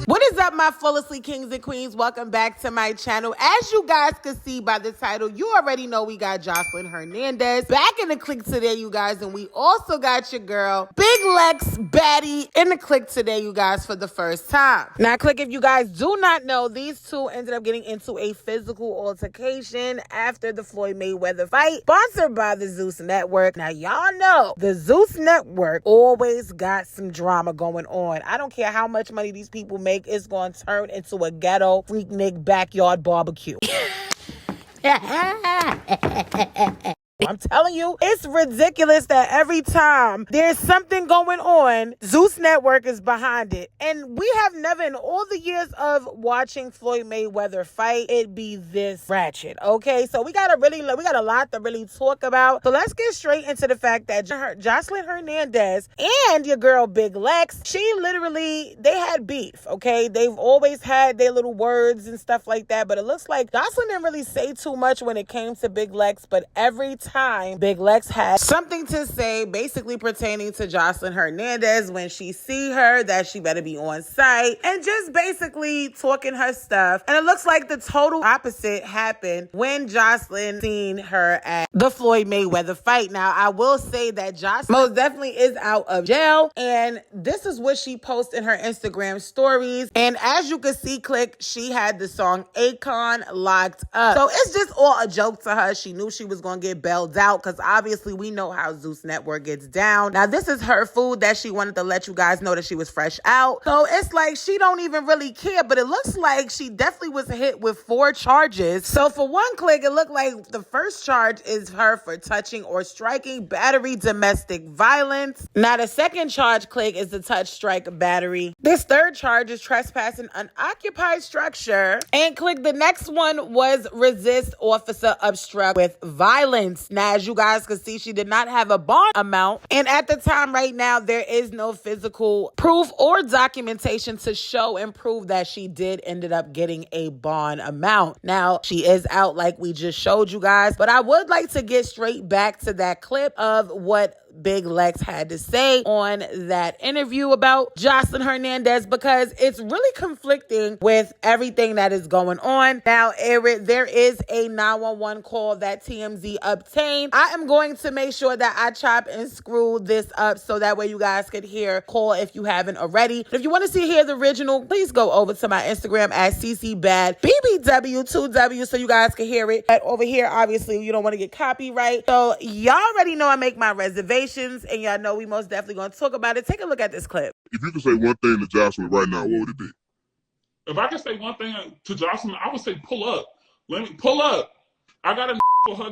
What is up, my flawlessly kings and queens? Welcome back to my channel. As you guys can see by the title, you already know we got JoselineHernandez back in the clique today, you guys. And we also got your girl, BigLex baddie, in the clique today, you guys, for the first time. Now, clique, if you guys do not know, these two ended up getting into a physical altercation after the Floyd Mayweather fight, sponsored by the Zeus Network. Now, y'all know the Zeus Network always got some drama going on. I don't care how much money these people make. It's going to turn into a ghetto freaknik backyard barbecue. I'm telling you, it's ridiculous that every time there's something going on, Zeus Network is behind it. And we have never, in all the years of watching Floyd Mayweather fight, it be this ratchet, okay? So we got a lot to really talk about. So let's get straight into the fact that JoselineHernandez and your girl BigLex, they had beef, okay? They've always had their little words and stuff like that, but it looks like Jocelyn didn't really say too much when it came to BigLex, but every time BigLex had something to say, basically pertaining to JoselineHernandez, when she see her, that she better be on site, and just basically talking her stuff. And it looks like the total opposite happened when Jocelyn seen her at the Floyd Mayweather fight. Now, I will say that Jocelyn most definitely is out of jail, and this is what she posted in her Instagram stories. And as you can see, click, she had the song Akon locked up. So it's just all a joke to her. She knew she was going to get bailed out, because obviously we know how Zeus Network gets down. Now, this is her food that she wanted to let you guys know that she was fresh out. So it's like she don't even really care, but it looks like she definitely was hit with 4 charges. So for one click, it looked like the first charge is her for touching or striking, battery, domestic violence. Now, the second charge, click, is the touch, strike, battery. This third charge is trespassing unoccupied structure. And click, the next one was resist officer obstruct with violence. Now, as you guys can see, she did not have a bond amount. And at the time right now, there is no physical proof or documentation to show and prove that she did ended up getting a bond amount. Now, she is out like we just showed you guys. But I would like to get straight back to that clip of what BigLex had to say on that interview about JoselineHernandez, because it's really conflicting with everything that is going on. Now, there is a 911 call that TMZ obtained. I am going to make sure that I chop and screw this up so that way you guys could hear call if you haven't already. But if you want to hear the original, please go over to my Instagram at CCBad BBW2W so you guys can hear it. But over here, obviously, you don't want to get copyright. So y'all already know I make my reservations, and y'all know we most definitely going to talk about it. Take a look at this clip. If you could say one thing to Jocelyn right now, what would it be? If I could say one thing to Jocelyn, I would say pull up. Let me pull up. I got a for her.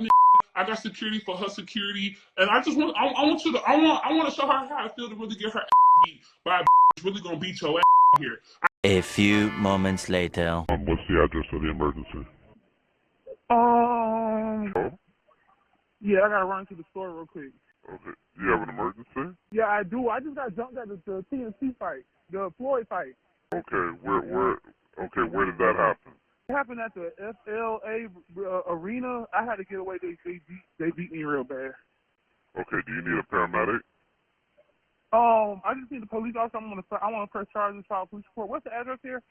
I got security for her security, and I just want. I want to show her how I feel to really get her beat by a really gonna beat your ass here. A few moments later. What's the address of the emergency? Yeah, I gotta run to the store real quick. Okay. You have an emergency? Yeah, I do. I just got jumped at the TNC fight, the Floyd fight. Okay. Where did that happen? It happened at the FLA arena. I had to get away. They beat me real bad. Okay. Do you need a paramedic? I just need the police officer. I want to press charges, file police report. What's the address here?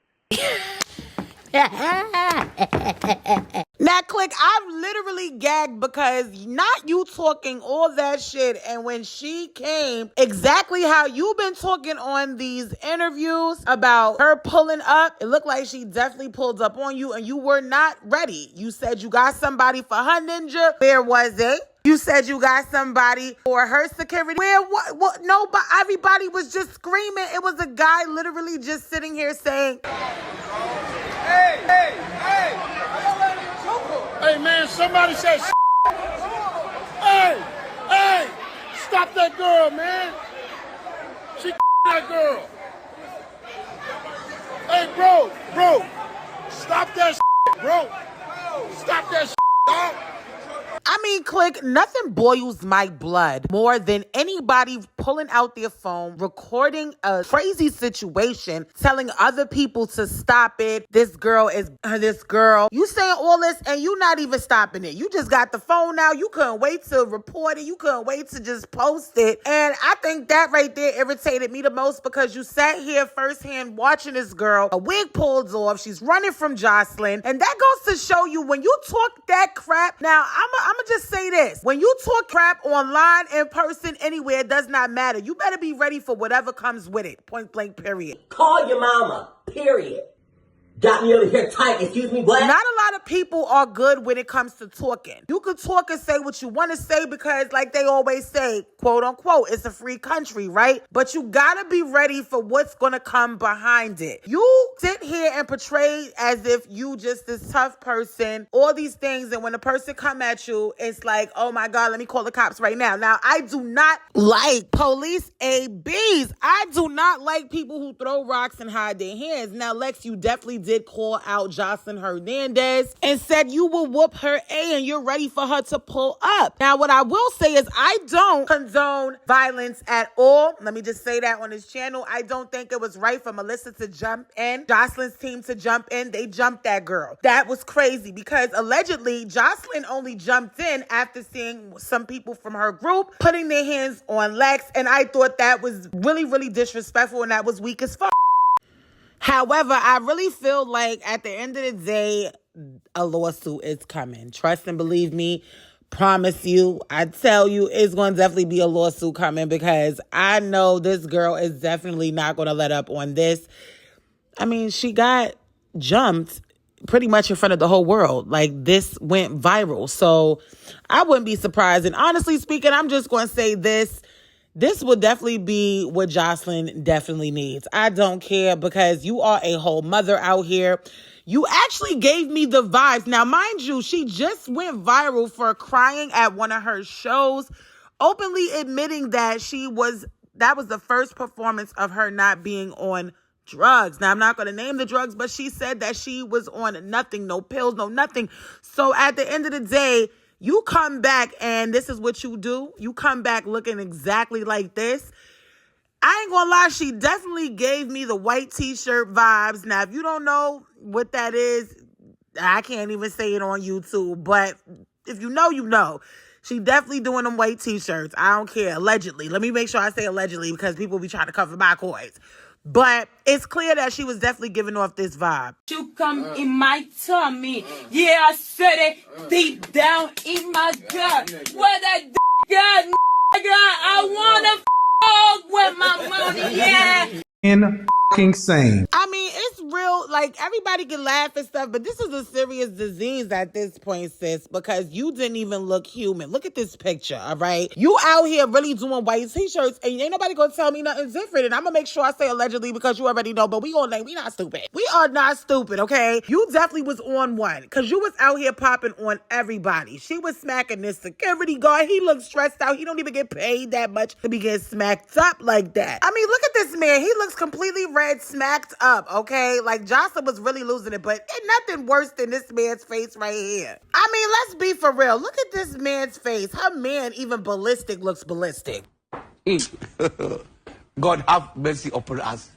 Now, click, I'm literally gagged because not you talking all that shit, and when she came, exactly how you've been talking on these interviews about her pulling up, it looked like she definitely pulled up on you and you were not ready. You said you got somebody for her ninja. Where was it? You said you got somebody for her security. Where what? No, but everybody was just screaming. It was a guy literally just sitting here saying, Hey, man, somebody said Hey, stop that girl, man. She that girl. Hey, bro, stop that bro. Stop that dog. I mean, click, nothing boils my blood more than anybody pulling out their phone, recording a crazy situation, telling other people to stop it. This girl. You saying all this and you not even stopping it. You just got the phone now. You couldn't wait to report it. You couldn't wait to just post it. And I think that right there irritated me the most because you sat here firsthand watching this girl, a wig pulled off. She's running from Joseline. And that goes to show you when you talk that crap. Now, I'm going to just say this. When you talk crap online, in person, anywhere, it does not matter. You better be ready for whatever comes with it. Point blank, period. Call your mama, period. Got me over here tight, excuse me, what? Not a lot of people are good when it comes to talking. You could talk and say what you want to say because, like they always say, quote unquote, it's a free country, right? But you gotta be ready for what's gonna come behind it. You sit here and portray as if you just this tough person, all these things, and when a person come at you, it's like, oh my God, let me call the cops right now. Now, I do not like police ABs. I do not like people who throw rocks and hide their hands. Now, Lex, you definitely did call out JoselineHernandez and said you will whoop her A and you're ready for her to pull up. Now, what I will say is I don't condone violence at all. Let me just say that on this channel. I don't think it was right for Melissa to jump in, Joseline's team to jump in. They jumped that girl. That was crazy because allegedly Joseline only jumped in after seeing some people from her group putting their hands on Lex, and I thought that was really, really disrespectful and that was weak as fuck. However, I really feel like at the end of the day, a lawsuit is coming. Trust and believe me, promise you, I tell you, it's going to definitely be a lawsuit coming because I know this girl is definitely not going to let up on this. I mean, she got jumped pretty much in front of the whole world. Like, this went viral. So I wouldn't be surprised. And honestly speaking, I'm just going to say this. This would definitely be what Joseline definitely needs. I don't care because you are a whole mother out here. You actually gave me the vibes. Now, mind you, she just went viral for crying at one of her shows, openly admitting that that was the first performance of her not being on drugs. Now, I'm not going to name the drugs, but she said that she was on nothing, no pills, no nothing. So at the end of the day, you come back and this is what you do. You come back looking exactly like this. I ain't gonna lie, she definitely gave me the white t-shirt vibes. Now, if you don't know what that is, I can't even say it on YouTube. But if you know, you know. She definitely doing them white t-shirts. I don't care. Allegedly. Let me make sure I say allegedly because people be trying to cover my coins. But it's clear that she was definitely giving off this vibe. You come in my tummy. Yeah, I said it deep down in my gut. Where that got, nigga, I wanna with my money, yeah. Insane. I mean, it's real, like, everybody can laugh and stuff, but this is a serious disease at this point, sis, because you didn't even look human. Look at this picture, all right? You out here really doing white t-shirts, and ain't nobody gonna tell me nothing different, and I'm gonna make sure I say allegedly because you already know, but we not stupid. We are not stupid, okay? You definitely was on one, because you was out here popping on everybody. She was smacking this security guard. He looked stressed out. He don't even get paid that much to be getting smacked up like that. I mean, look at this man. He looks completely red, smacked up, okay? Like, Joseline was really losing it, but ain't nothing worse than this man's face right here. I mean, let's be for real. Look at this man's face. Her man, even ballistic, looks ballistic. God have mercy upon us.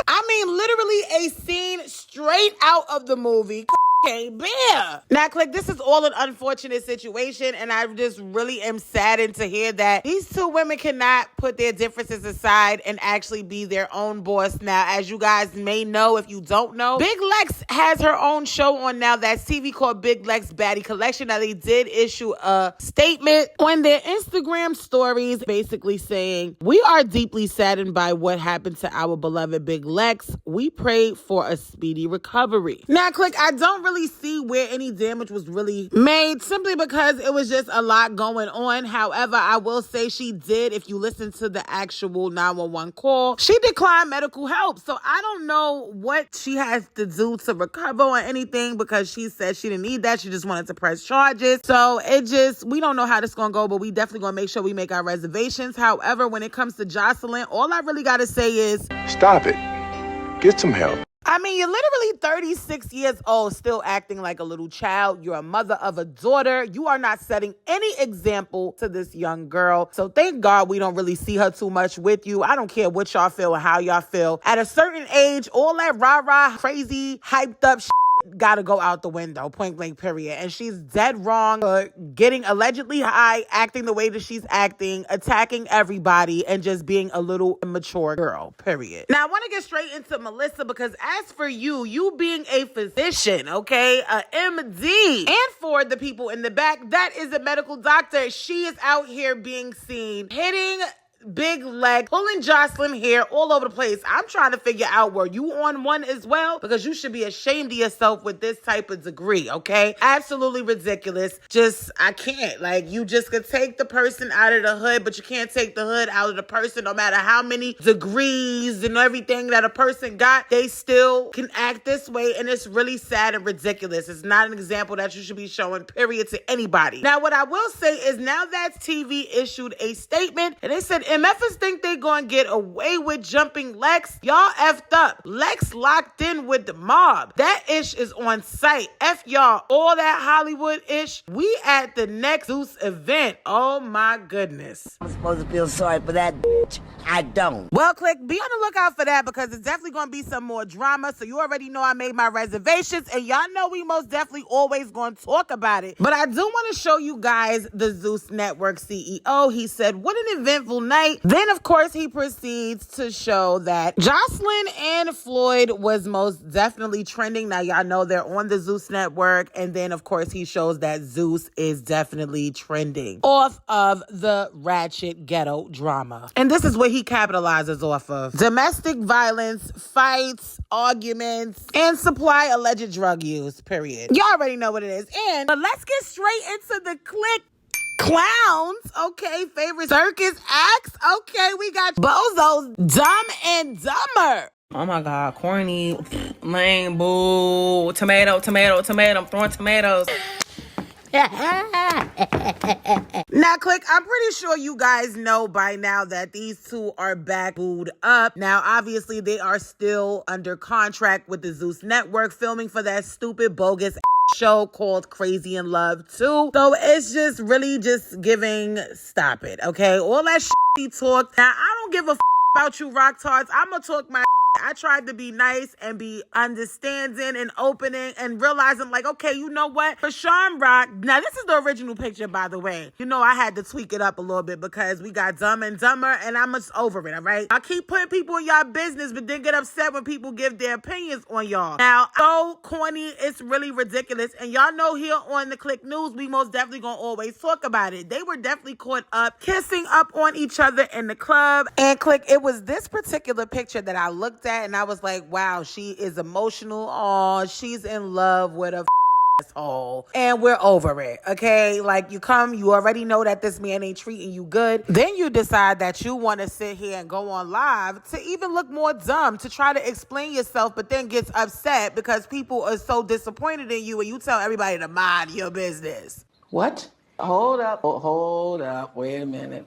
I mean, literally a scene straight out of the movie. Okay, bear. Now, click, this is all an unfortunate situation, and I just really am saddened to hear that these two women cannot put their differences aside and actually be their own boss. Now, as you guys may know, if you don't know, BigLex has her own show on now that's TV called BigLex Baddie Collection. Now, they did issue a statement on their Instagram stories basically saying, "We are deeply saddened by what happened to our beloved BigLex. We pray for a speedy recovery." Now, click, I don't really really see where any damage was really made, simply because it was just a lot going on. However, I will say she did, if you listen to the actual 911 call, she declined medical help. So I don't know what she has to do to recover or anything, because she said she didn't need that. She just wanted to press charges. So we don't know how this is going to go, but we definitely going to make sure we make our reservations. However, when it comes to Joseline, all I really got to say is, stop it. Get some help. I mean, you're literally 36 years old, still acting like a little child. You're a mother of a daughter. You are not setting any example to this young girl. So thank God we don't really see her too much with you. I don't care what y'all feel or how y'all feel. At a certain age, all that rah-rah, crazy, hyped up shit gotta go out the window, point blank, period. And she's dead wrong for getting allegedly high, acting the way that she's acting, attacking everybody, and just being a little immature girl, period. Now, I want to get straight into Melissa, because as for you being a physician, okay, a MD, and for the people in the back, that is a medical doctor. She is out here being seen hitting BigLex, pulling Joseline hair all over the place. I'm trying to figure out, were you on one as well? Because you should be ashamed of yourself with this type of degree, okay? Absolutely ridiculous. I can't. Like, you just could take the person out of the hood, but you can't take the hood out of the person. No matter how many degrees and everything that a person got, they still can act this way, and it's really sad and ridiculous. It's not an example that you should be showing, period, to anybody. Now, what I will say is, now that TV issued a statement, and they said, MFers think they gonna get away with jumping Lex. Y'all effed up. Lex locked in with the mob. That ish is on site. F y'all. All that Hollywood ish. We at the next Zeus event. Oh my goodness. I'm supposed to feel sorry for that bitch. I don't. Well, click, be on the lookout for that, because it's definitely gonna be some more drama. So you already know I made my reservations, and y'all know we most definitely always gonna talk about it. But I do want to show you guys the Zeus Network CEO. He said, what an eventful night. Then, of course, he proceeds to show that Joseline and Floyd was most definitely trending. Now, y'all know they're on the Zeus Network. And then, of course, he shows that Zeus is definitely trending off of the ratchet ghetto drama. And this is what he capitalizes off of: domestic violence, fights, arguments, and supply alleged drug use, period. Y'all already know what it is. But let's get straight into the click. Clowns, okay. Favorite circus acts, okay. We got Bozo's Dumb and Dumber. Oh my God, corny, lame, boo, tomato, I'm throwing tomatoes. Now, click, I'm pretty sure you guys know by now that these two are back booed up. Now, obviously, they are still under contract with the Zeus Network, filming for that stupid, bogus show called Crazy in Love 2. So it's just really just giving, stop it, okay? All that shit he talked. Now, I don't give a about you rock tards. I'm gonna talk my I tried to be nice and be understanding and opening and realizing, like, okay, you know what? ChriseanRock, Rock. Now, this is the original picture, by the way. You know, I had to tweak it up a little bit because we got Dumb and Dumber, and I'm just over it, all right? I keep putting people in y'all business, but then get upset when people give their opinions on y'all. Now, so corny, it's really ridiculous. And y'all know here on the Click News, we most definitely gonna always talk about it. They were definitely caught up, kissing up on each other in the club. And Click, it was this particular picture that I looked at, and I was like, wow, she is emotional. Oh, she's in love with a asshole, and we're over it, okay? Like, you already know that this man ain't treating you good. Then you decide that you want to sit here and go on live to even look more dumb, to try to explain yourself, but then gets upset because people are so disappointed in you, and you tell everybody to mind your business. What? Hold up. Wait a minute.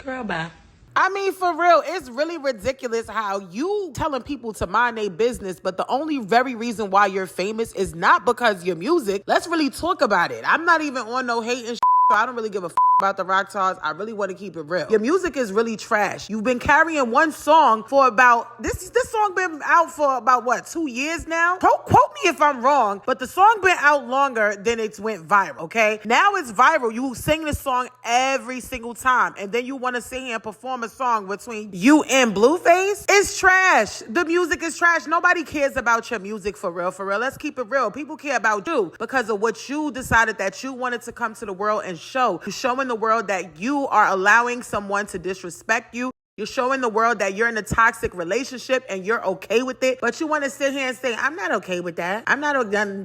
Girl, bye. I mean, for real, it's really ridiculous how you telling people to mind their business, but the only very reason why you're famous is not because your music. Let's really talk about it. I'm not even on no hate and shit, so I don't really give a about the rock stars. I really want to keep it real. Your music is really trash. You've been carrying one song for about, this song been out for about, what, 2 years now? Quote me if I'm wrong, but the song been out longer than it went viral, okay? Now it's viral. You sing this song every single time, and then you want to sing and perform a song between you and Blueface? It's trash. The music is trash. Nobody cares about your music, for real, for real. Let's keep it real. People care about you because of what you decided that you wanted to come to the world and show. You're showing the world that you are allowing someone to disrespect you. You're showing the world that you're in a toxic relationship and you're okay with it, but you want to sit here and say, I'm not okay with that. I'm not,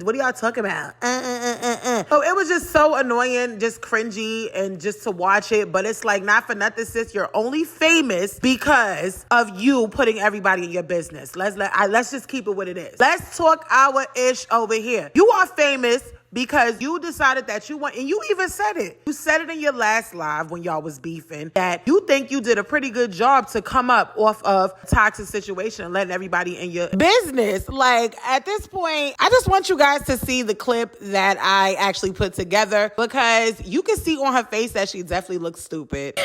what are y'all talking about? So it was just so annoying, just cringy, and just to watch it. But it's like, not for nothing, sis. You're only famous because of you putting everybody in your business. Let's just keep it what it is. Let's talk our ish over here. You are famous because you decided that you want, and you even said it. You said it in your last live when y'all was beefing, that you think you did a pretty good job to come up off of a toxic situation and letting everybody in your business. Like, at this point, I just want you guys to see the clip that I actually put together, because you can see on her face that she definitely looks stupid.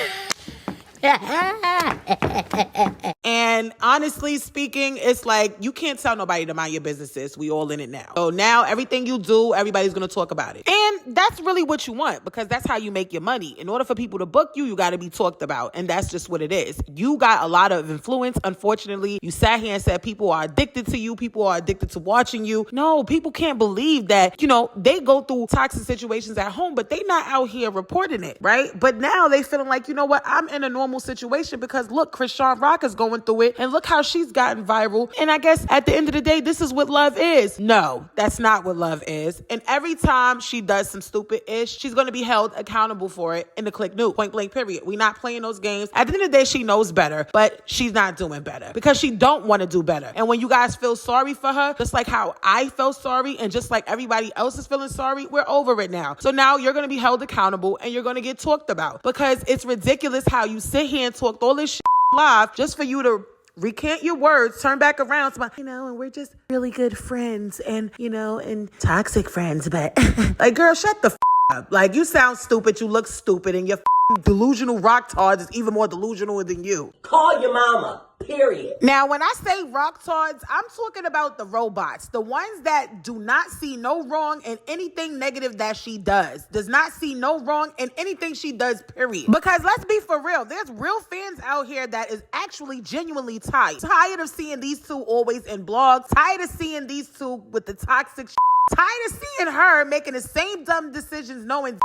And honestly speaking, it's like, you can't tell nobody to mind your businesses. We all in it now. So now everything you do, everybody's going to talk about it. And that's really what you want, because that's how you make your money. In order for people to book you, you got to be talked about. And that's just what it is. You got a lot of influence. Unfortunately, you sat here and said people are addicted to you. People are addicted to watching you. No, people can't believe that, they go through toxic situations at home, but they not out here reporting it, right? But now they feeling like, you know what? I'm in a normal situation because look, Chrisean Rock is going through it, and look how she's gotten viral. And I guess at the end of the day, this is what love is. No, that's not what love is. And every time she does some stupid ish, she's going to be held accountable for it in the click new, point blank period. We not playing those games. At the end of the day, she knows better, but she's not doing better because she don't want to do better. And when you guys feel sorry for her, just like how I felt sorry, and just like everybody else is feeling sorry, we're over it now. So now you're going to be held accountable, and you're going to get talked about, because it's ridiculous how you sit here and talk all this shit live just for you to recant your words, turn back around to and we're just really good friends, and and toxic friends, but like, girl, shut the up. Like, you sound stupid, you look stupid, and your delusional rocktards is even more delusional than you. Call your mama. Period. Now, when I say rocktards, I'm talking about the robots, the ones that do not see no wrong in anything negative that she does not see no wrong in anything she does, period. Because let's be for real, there's real fans out here that is actually genuinely tired of seeing these two always in blogs, tired of seeing these two with the toxic tired of seeing her making the same dumb decisions, knowing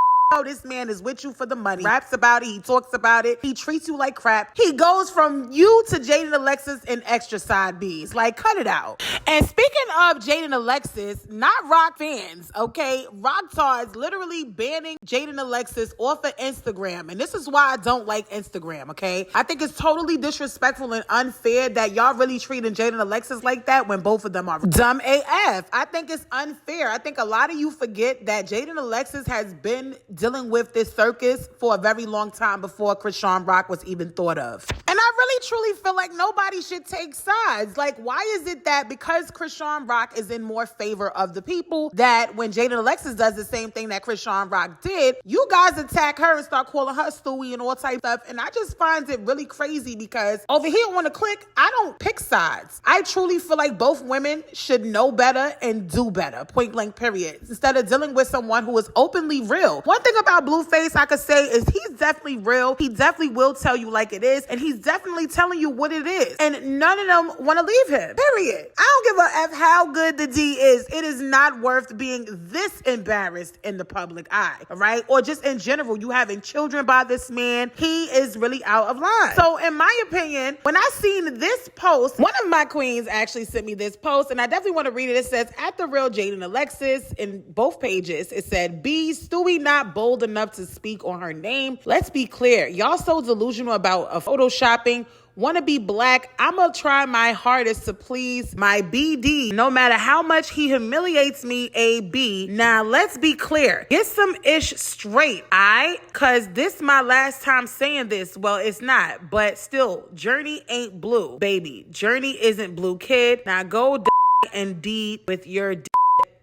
this man is with you for the money. Raps about it. He talks about it. He treats you like crap. He goes from you to Jaidyn, Alexis, and extra side B's. Like, cut it out. And speaking of Jaidyn, Alexis, not Rock fans, okay? Rocktards literally banning Jaidyn, Alexis off of Instagram. And this is why I don't like Instagram, okay? I think it's totally disrespectful and unfair that y'all really treating Jaidyn, Alexis like that when both of them are dumb AF. I think it's unfair. I think a lot of you forget that Jaidyn, Alexis has been dealing with this circus for a very long time before Chrisean Rock was even thought of. And I really truly feel like nobody should take sides. Like, why is it that because Chrisean Rock is in more favor of the people, that when Jaidyn, Alexis does the same thing that Chrisean Rock did, you guys attack her and start calling her Stewie and all type of stuff. And I just find it really crazy, because over here on the click, I don't pick sides. I truly feel like both women should know better and do better, point blank period, instead of dealing with someone who is openly real. One thing about Blueface I could say is he's definitely real. He definitely will tell you like it is, and he's definitely telling you what it is. And none of them want to leave him, period. I don't give a F how good the D is. It is not worth being this embarrassed in the public eye, all right? Or just in general, you having children by this man. He is really out of line. So in my opinion, when I seen this post, one of my queens actually sent me this post, and I definitely want to read it. It says, at the real Jaidyn, Alexis, in both pages, it said, B, Stewie not bold enough to speak on her name. Let's be clear. Y'all so delusional about photoshopping. Want to be black? I'm going to try my hardest to please my BD, no matter how much he humiliates me, AB. Now, let's be clear. Get some ish straight, aight? Because this my last time saying this. Well, it's not. But still, Journey ain't blue, baby. Journey isn't blue, kid. Now, go and D with your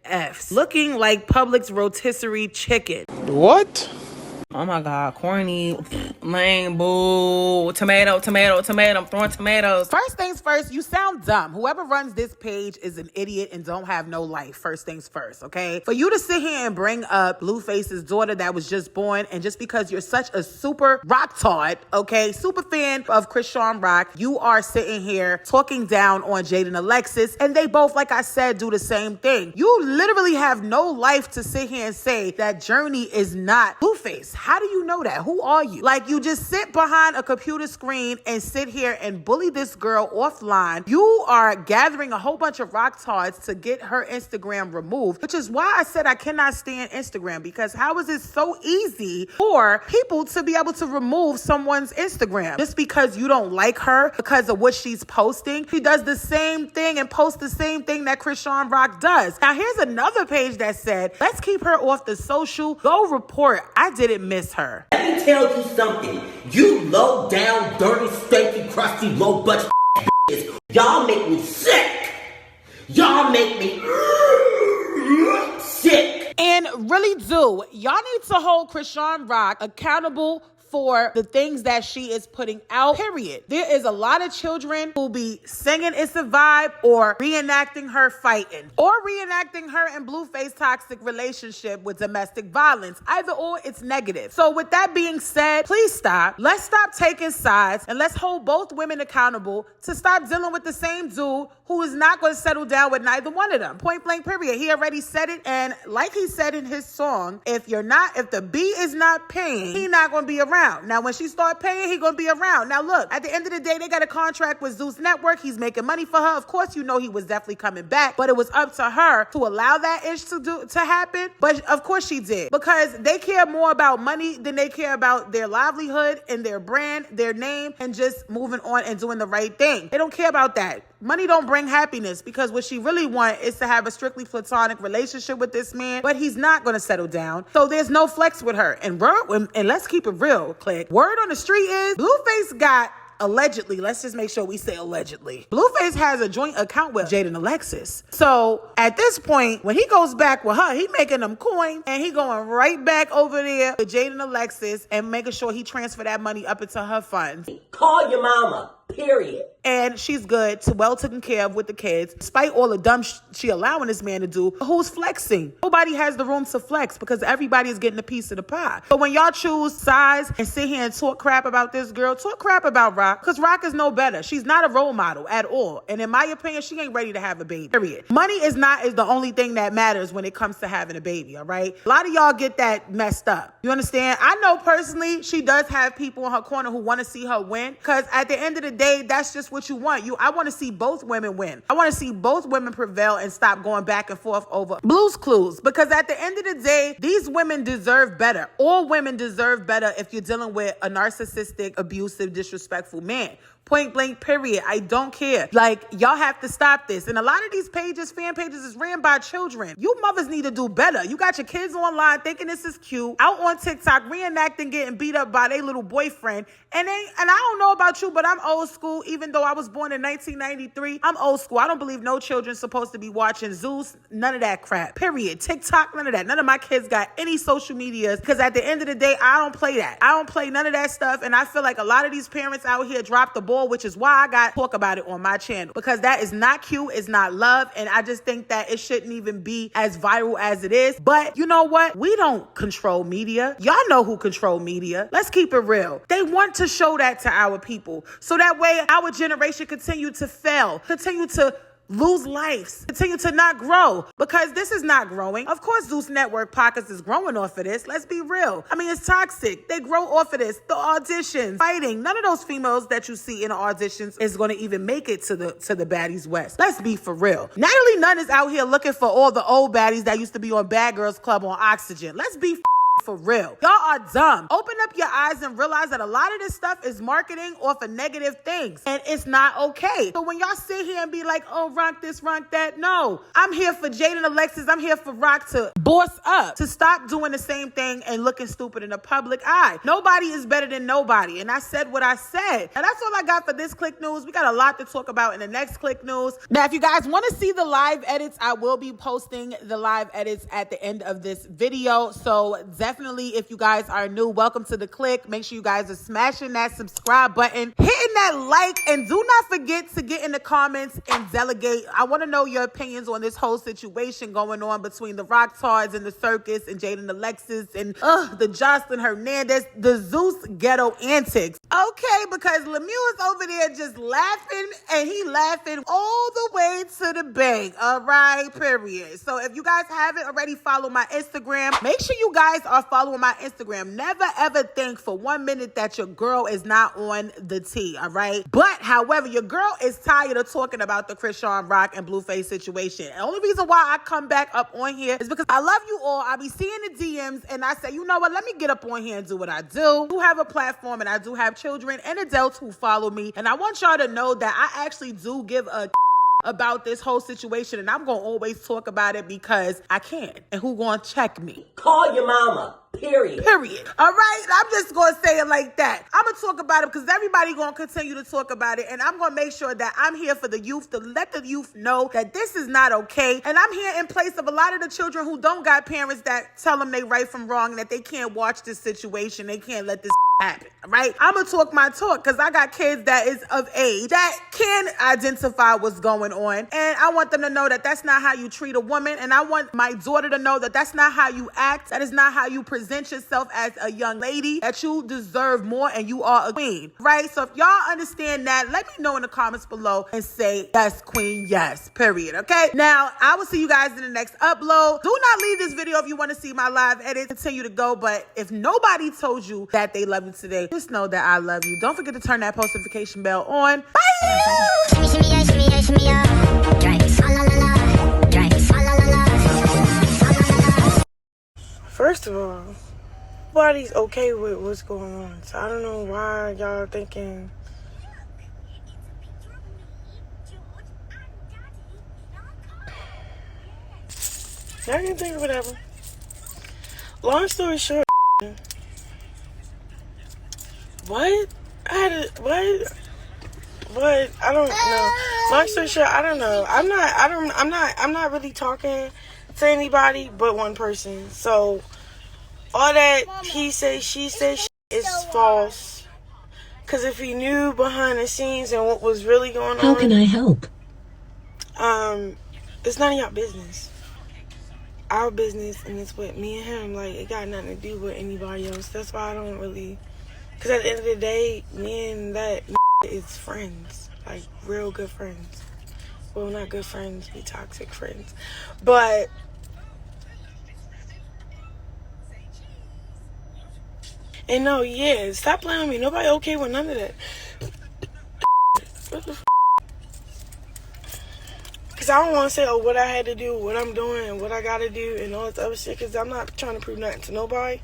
F's. Looking like Publix rotisserie chicken. What? Oh my God, corny, lame, boo, tomato, I'm throwing tomatoes. First things first, you sound dumb. Whoever runs this page is an idiot and don't have no life. First things first, okay? For you to sit here and bring up Blueface's daughter that was just born, and just because you're such a super rocktard, okay, super fan of Chrisean Rock, you are sitting here talking down on Jaidyn, Alexis, and they both, like I said, do the same thing. You literally have no life to sit here and say that Journey is not Blueface. How do you know that? Who are you? Like, you just sit behind a computer screen and sit here and bully this girl offline. You are gathering a whole bunch of rocktards to get her Instagram removed, which is why I said I cannot stand Instagram, because how is it so easy for people to be able to remove someone's Instagram just because you don't like her because of what she's posting? She does the same thing and posts the same thing that Chrisean Rock does. Now, here's another page that said, let's keep her off the social. Go report. I didn't miss her. Let me tell you something. You low down, dirty, stanky, crusty, low butt bitches. Y'all make me sick. Y'all make me sick. And really do. Y'all need to hold Chrisean Rock accountable for the things that she is putting out, period. There is a lot of children who be singing It's a Vibe or reenacting her fighting or reenacting her and Blueface toxic relationship with domestic violence. Either or, it's negative. So with that being said, please stop. Let's stop taking sides and let's hold both women accountable to stop dealing with the same dude who is not going to settle down with neither one of them. Point blank, period. He already said it. And like he said in his song, if the B is not paying, he not going to be around. Now, when she start paying, he gonna be around. Now, look, at the end of the day, they got a contract with Zeus Network. He's making money for her. Of course, you know he was definitely coming back, but it was up to her to allow that ish to happen. But of course she did, because they care more about money than they care about their livelihood and their brand, their name, and just moving on and doing the right thing. They don't care about that. Money don't bring happiness, because what she really wants is to have a strictly platonic relationship with this man, but he's not going to settle down. So there's no flex with her. And let's keep it real, click. Word on the street is Blueface got, allegedly, let's just make sure we say allegedly, Blueface has a joint account with Jaidyn and Alexis. So at this point, when he goes back with her, he making them coin, and he going right back over there with Jaidyn and Alexis and making sure he transfer that money up into her funds. Call your mama, period. And she's good, well taken care of with the kids, despite all the dumb she allowing this man to do. Who's flexing? Nobody has the room to flex, because everybody is getting a piece of the pie. But when y'all choose sides and sit here and talk crap about this girl, talk crap about Rock, because Rock is no better. She's not a role model at all. And in my opinion, she ain't ready to have a baby, period. Money is the only thing that matters when it comes to having a baby, all right? A lot of y'all get that messed up. You understand? I know personally she does have people in her corner who want to see her win, because at the end of the day, that's just what you want. I want to see both women win. I want to see both women prevail and stop going back and forth over Blue's Clues, because at the end of the day, these women deserve better. All women deserve better if you're dealing with a narcissistic, abusive, disrespectful man. Point blank, period. I don't care. Like, y'all have to stop this. And a lot of these pages, fan pages, is ran by children. You mothers need to do better. You got your kids online thinking this is cute, out on TikTok reenacting getting beat up by their little boyfriend. And I don't know about you, but I'm old school. Even though I was born in 1993, I'm old school. I don't believe no children's supposed to be watching Zeus. None of that crap. Period. TikTok, none of that. None of my kids got any social medias, because at the end of the day, I don't play that. I don't play none of that stuff. And I feel like a lot of these parents out here drop the ball, which is why I got to talk about it on my channel, because that is not cute. It's not love. And I just think that it shouldn't even be as viral as it is. But you know what? We don't control media. Y'all know who control media. Let's keep it real. They want to show that to our people, so that way our generation continue to fail, continue to lose lives, continue to not grow, because this is not growing. Of course, Zeus Network pockets is growing off of this. Let's be real. I mean, it's toxic. They grow off of this. The auditions, fighting. None of those females that you see in the auditions is going to even make it to the Baddies West. Let's be for real. Natalie Nunn is out here looking for all the old baddies that used to be on Bad Girls Club on Oxygen. Let's be for real. Y'all are dumb. Open up your eyes and realize that a lot of this stuff is marketing off of negative things, and it's not okay. So when y'all sit here and be like, oh, Rock this, Rock that, no. I'm here for Jaidyn and Alexis. I'm here for Rock to boss up, to stop doing the same thing and looking stupid in the public eye. Nobody is better than nobody, and I said what I said. And that's all I got for this Click News. We got a lot to talk about in the next Click News. Now, if you guys want to see the live edits, I will be posting the live edits at the end of this video. So definitely, if you guys are new, welcome to the Click. Make sure you guys are smashing that subscribe button, hitting that like, and do not forget to get in the comments and delegate. I want to know your opinions on this whole situation going on between the Rocktards and the circus and Jaidyn and Alexis and the JoselineHernandez, the Zeus ghetto antics. Okay, because Lemieux is over there just laughing, and he laughing all the way A to the bank, all right, period. So if you guys haven't already followed my Instagram, make sure you guys are following my Instagram. Never ever think for 1 minute that your girl is not on the tea, all right? But, however, your girl is tired of talking about the Chrisean Rock and Blueface situation. The only reason why I come back up on here is because I love you all. I be seeing the DMs, and I say, you know what? Let me get up on here and do what I do. I do have a platform, and I do have children and adults who follow me, and I want y'all to know that I actually do give a about this whole situation, and I'm gonna always talk about it because I can. And who gonna check me? Call your mama. Period. Period. All right? I'm just gonna say it like that. I'm gonna talk about it because everybody gonna continue to talk about it, and I'm gonna make sure that I'm here for the youth, to let the youth know that this is not okay. And I'm here in place of a lot of the children who don't got parents that tell them they right from wrong and that they can't watch this situation. They can't let this happen, right? I'm gonna talk my talk because I got kids that is of age that can identify what's going on, and I want them to know that that's not how you treat a woman, and I want my daughter to know that that's not how you act, that is not how you present yourself as a young lady, that you deserve more and you are a queen, right? So if y'all understand that, let me know in the comments below and say, yes, queen, yes, period, okay? Now, I will see you guys in the next upload. Do not leave this video if you want to see my live edit. Continue to go, but if nobody told you that they love you today, just know that I love you. Don't forget to turn that post notification bell on. Bye! First of all, nobody's okay with what's going on, so I don't know why y'all thinking y'all can think whatever. Long story short, what? What? I don't know. Long story short, I don't know. I'm not really talking to anybody but one person. So all that he say, she say is false. Cause if he knew behind the scenes and what was really going on, how can I help? It's none of y'all business. Our business, and it's with me and him. Like, it got nothing to do with anybody else. That's why I don't really. Cause at the end of the day, me and that is friends, like real good friends. Well, not good friends, be toxic friends. But and no, yeah, stop playing with me. Nobody okay with none of that. What the f? Cause I don't want to say, oh, what I had to do, what I'm doing, and what I gotta do, and all this other shit. Cause I'm not trying to prove nothing to nobody.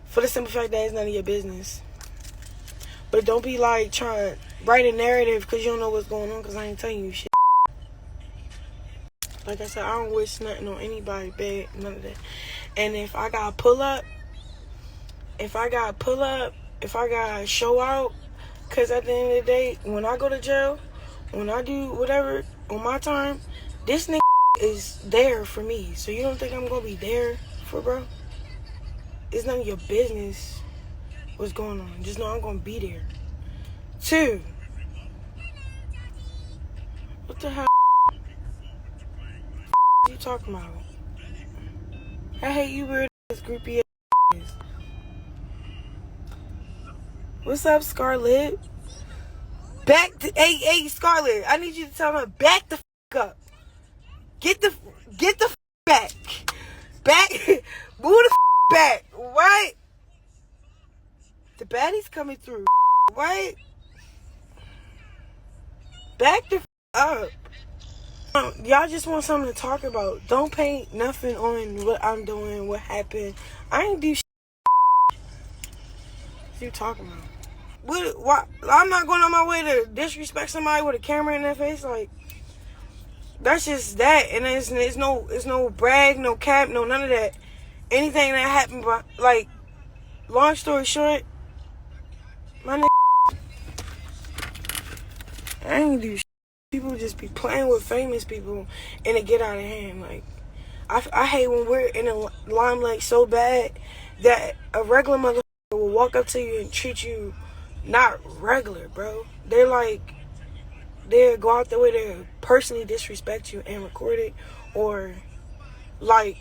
For the simple fact that it's none of your business. But don't be like trying to write a narrative because you don't know what's going on, because I ain't telling you shit. Like I said, I don't wish nothing on anybody bad, none of that. And if I gotta pull up, if I gotta show out, because at the end of the day, when I go to jail, when I do whatever on my time, this nigga is there for me. So you don't think I'm gonna be there for bro? It's none of your business what's going on. Just know I'm gonna be there. 2, what the hell you talking about? I hate you weird ass groupie ass. What's up, Scarlett? Back to hey Scarlett, I need you to tell her back the up. Get the back. Move the back, right? The baddie's coming through, right? Back the up. Y'all just want something to talk about. Don't paint nothing on what I'm doing, what happened. I ain't do shit. What you talking about? Why? I'm not going on my way to disrespect somebody with a camera in their face. Like, that's just that. And it's no brag, no cap, no none of that. Anything that happened, like, long story short, my nigga, I ain't do shit. People just be playing with famous people and it get out of hand. Like, I hate when we're in a limelight so bad that a regular motherfucker will walk up to you and treat you not regular, bro. They'll go out their way to personally disrespect you and record it, or like